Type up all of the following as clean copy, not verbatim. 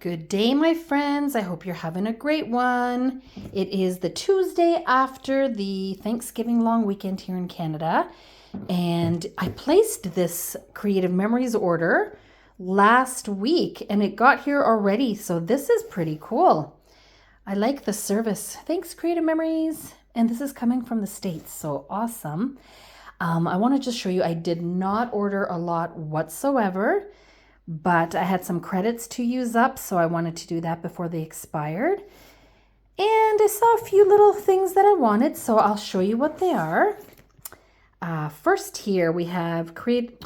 Good day, my friends. I hope you're having a great one. It is the Tuesday after the Thanksgiving long weekend here in Canada, and I placed this Creative Memories order last week, and it got here already, so this is pretty cool. I like the service. Thanks, Creative Memories. And this is coming from the States, so awesome. I want to just show you, I did not order a lot whatsoever, but I had some credits to use up, so I wanted to do that before they expired. And I saw a few little things that I wanted, so I'll show you what they are. First here we have Creative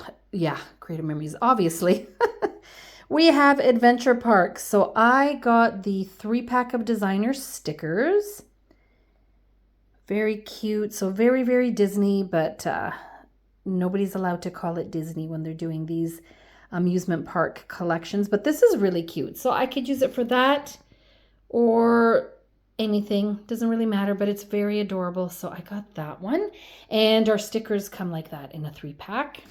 Memories, obviously. We have Adventure Park. So I got the 3-pack of designer stickers. Very cute. So very, very Disney, but nobody's allowed to call it Disney when they're doing these amusement park collections. But this is really cute. So I could use it for that or anything. Doesn't really matter, but it's very adorable. So I got that one. And our stickers come like that in a 3-pack.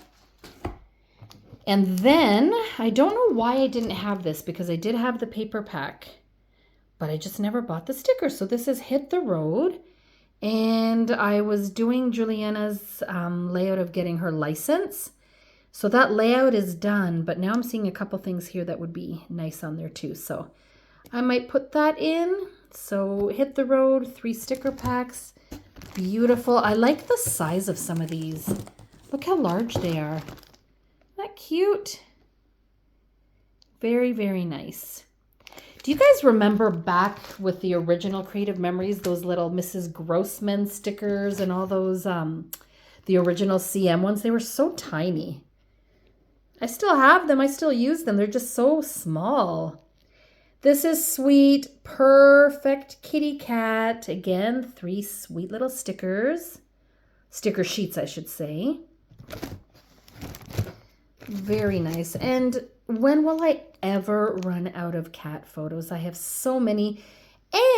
And then, I don't know why I didn't have this, because I did have the paper pack, but I just never bought the stickers. So this is Hit the Road, and I was doing Juliana's layout of getting her license. So that layout is done, but now I'm seeing a couple things here that would be nice on there too. So I might put that in. So Hit the Road, 3 sticker packs, beautiful. I like the size of some of these. Look how large they are. Isn't that cute? Very, very nice. Do you guys remember back with the original Creative Memories, those little Mrs. Grossman stickers and all those, the original CM ones? They were so tiny. I still have them. I still use them. They're just so small. This is sweet, perfect kitty cat. Again, 3 sweet little stickers. Sticker sheets, I should say. Very nice. And when will I ever run out of cat photos? I have so many.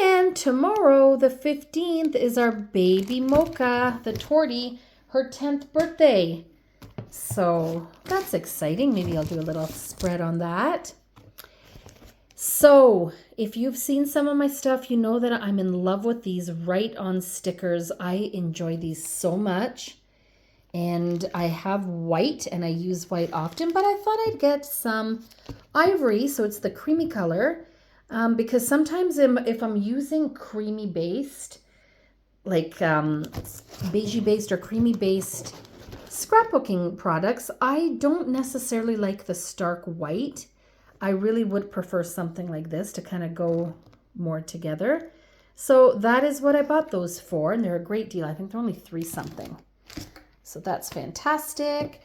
And tomorrow, the 15th, is our baby Mocha, the tortie, her 10th birthday. So that's exciting. Maybe I'll do a little spread on that. So if you've seen some of my stuff, you know that I'm in love with these write-on stickers. I enjoy these so much. And I have white, and I use white often, but I thought I'd get some ivory, so it's the creamy color, because sometimes if I'm using creamy based, like beigey based or creamy based scrapbooking products, I don't necessarily like the stark white. I really would prefer something like this to kind of go more together. So that is what I bought those for, and they're a great deal. I think they're only 3 something. So that's fantastic.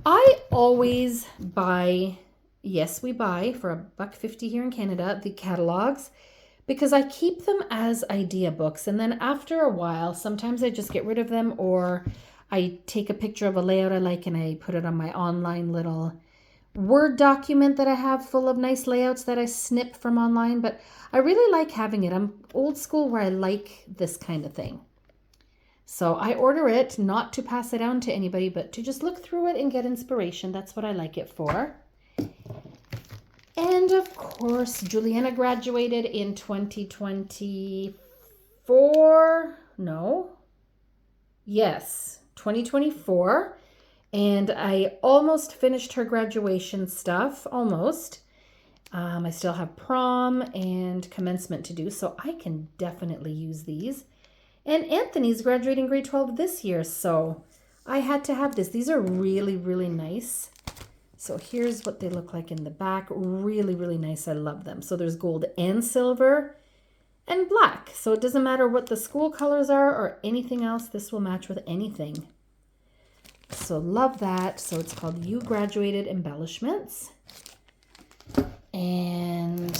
I always buy, yes, we buy for $1.50 here in Canada, the catalogs, because I keep them as idea books. And then after a while, sometimes I just get rid of them, or I take a picture of a layout I like and I put it on my online little Word document that I have full of nice layouts that I snip from online. But I really like having it. I'm old school where I like this kind of thing. So I order it not to pass it on to anybody, but to just look through it and get inspiration. That's what I like it for. And of course, Juliana graduated in 2024. No. Yes, 2024. And I almost finished her graduation stuff, almost. I still have prom and commencement to do, so I can definitely use these. And Anthony's graduating grade 12 this year, so I had to have this. These are really, really nice. So here's what they look like in the back. Really, really nice. I love them. So there's gold and silver and black. So it doesn't matter what the school colors are or anything else. This will match with anything. So love that. So it's called You Graduated Embellishments. And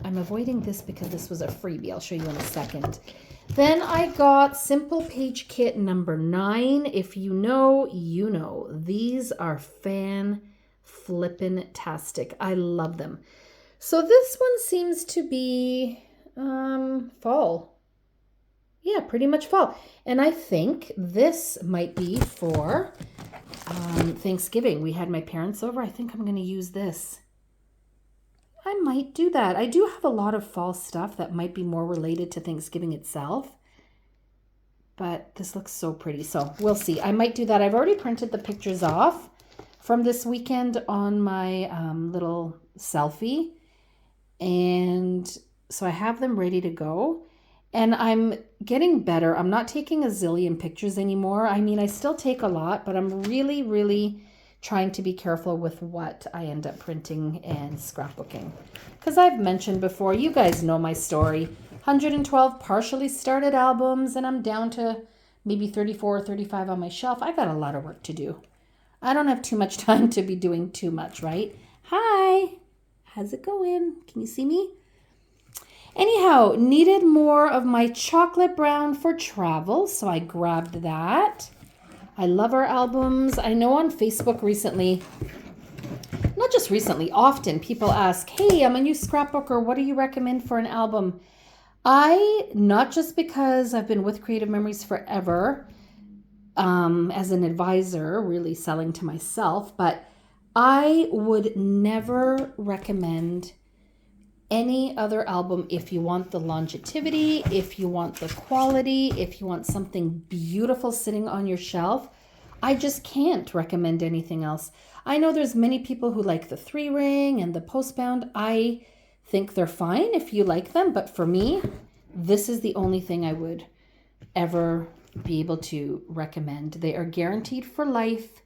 I'm avoiding this because this was a freebie. I'll show you in a second. Then I got Simple Page Kit number 9. If you know, you know. These are fan-flippin-tastic. I love them. So this one seems to be fall. Yeah, pretty much fall. And I think this might be for Thanksgiving. We had my parents over. I think I'm going to use this. I might do that. I do have a lot of fall stuff that might be more related to Thanksgiving itself. But this looks so pretty. So we'll see. I might do that. I've already printed the pictures off from this weekend on my little selfie. And so I have them ready to go. And I'm getting better. I'm not taking a zillion pictures anymore. I mean, I still take a lot, but I'm really, really trying to be careful with what I end up printing and scrapbooking. Because I've mentioned before, you guys know my story. 112 partially started albums, and I'm down to maybe 34 or 35 on my shelf. I got a lot of work to do. I don't have too much time to be doing too much, right? Hi, how's it going? Can you see me? Anyhow, needed more of my chocolate brown for travel, so I grabbed that. I love our albums. I know on Facebook recently, not just recently, often people ask, hey, I'm a new scrapbooker. What do you recommend for an album? Not just because I've been with Creative Memories forever, as an advisor, really selling to myself, but I would never recommend any other album if you want the longevity, if you want the quality, if you want something beautiful sitting on your shelf. I just can't recommend anything else. I know there's many people who like the 3-ring and the postbound. I think they're fine if you like them, but for me, this is the only thing I would ever be able to recommend. They are guaranteed for life.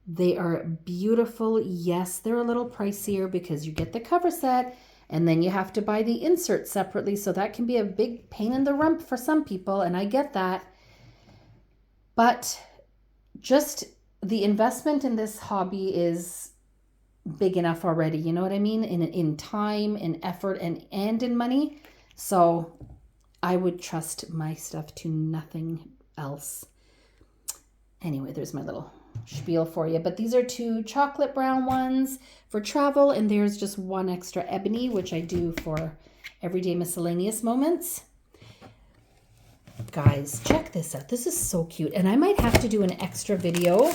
They are beautiful. Yes, they're a little pricier because you get the cover set and then you have to buy the insert separately, so that can be a big pain in the rump for some people, and I get that. But just the investment in this hobby is big enough already, you know what I mean? In time, in effort, and in money. So I would trust my stuff to nothing else. Anyway, there's my little spiel for you. But these are 2 chocolate brown ones for travel, and there's just 1 extra ebony, which I do for everyday miscellaneous moments. Guys, check this out. This is so cute, and I might have to do an extra video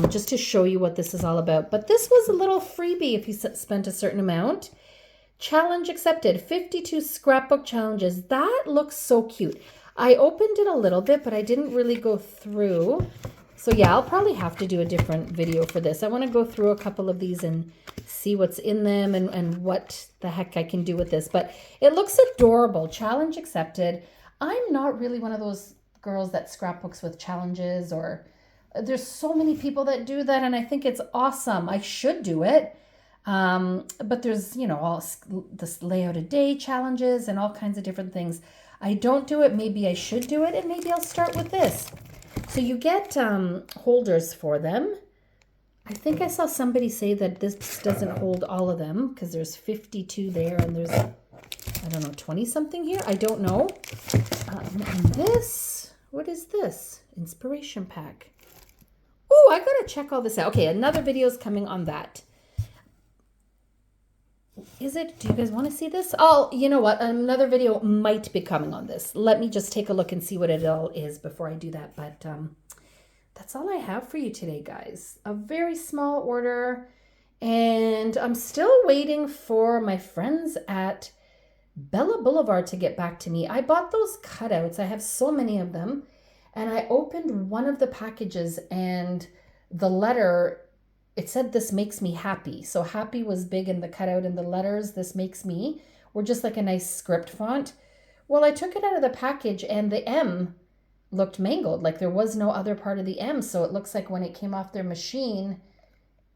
just to show you what this is all about. But this was a little freebie if you spent a certain amount. Challenge accepted. 52 scrapbook challenges. That looks so cute. I opened it a little bit, but I didn't really go through. So yeah, I'll probably have to do a different video for this. I want to go through a couple of these and see what's in them and what the heck I can do with this. But it looks adorable. Challenge accepted. I'm not really one of those girls that scrapbooks with challenges, or there's so many people that do that, and I think it's awesome. I should do it. But there's, you know, all this layout a day challenges and all kinds of different things. I don't do it. Maybe I should do it, and maybe I'll start with this. So you get holders for them. I think I saw somebody say that this doesn't hold all of them because there's 52 there and there's, I don't know, 20 something here. I don't know. And this, what is this? Inspiration pack. Oh, I gotta check all this out. Okay, another video is coming on that. Is it? Do you guys want to see this? Oh, you know what? Another video might be coming on this. Let me just take a look and see what it all is before I do that. But that's all I have for you today, guys. A very small order. And I'm still waiting for my friends at Bella Boulevard to get back to me. I bought those cutouts. I have so many of them. And I opened one of the packages and the letter, it said, "This makes me happy." So happy was big in the cutout, and the letters, "This makes me," were just like a nice script font. Well, I took it out of the package and the M looked mangled. Like there was no other part of the M. So it looks like when it came off their machine,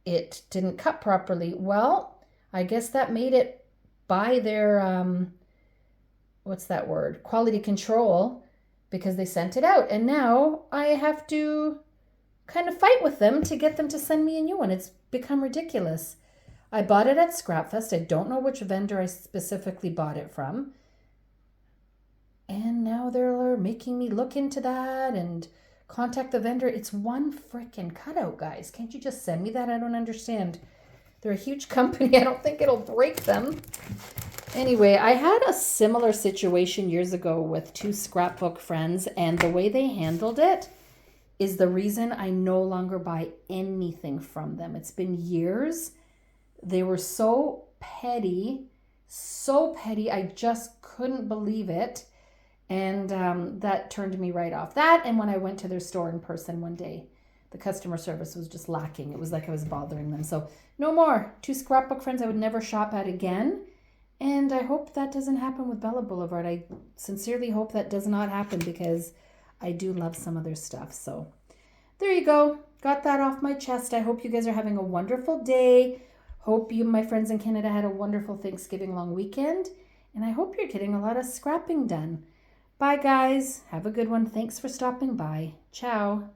it didn't cut properly. Well, I guess that made it by their, what's that word? Quality control, because they sent it out. And now I have to kind of fight with them to get them to send me a new one. It's become ridiculous. I bought it at Scrapfest. I don't know which vendor I specifically bought it from. And now they're making me look into that and contact the vendor. It's one freaking cutout, guys. Can't you just send me that? I don't understand. They're a huge company. I don't think it'll break them. Anyway, I had a similar situation years ago with 2 scrapbook friends, and the way they handled it is the reason I no longer buy anything from them. It's been years. They were so petty, so petty. I just couldn't believe it. And that turned me right off. That, and when I went to their store in person one day, the customer service was just lacking. It was like I was bothering them. So no more. 2 scrapbook friends I would never shop at again. And I hope that doesn't happen with Bella Boulevard. I sincerely hope that does not happen because I do love some of their stuff. So there you go. Got that off my chest. I hope you guys are having a wonderful day. Hope you, my friends in Canada, had a wonderful Thanksgiving long weekend. And I hope you're getting a lot of scrapping done. Bye, guys. Have a good one. Thanks for stopping by. Ciao.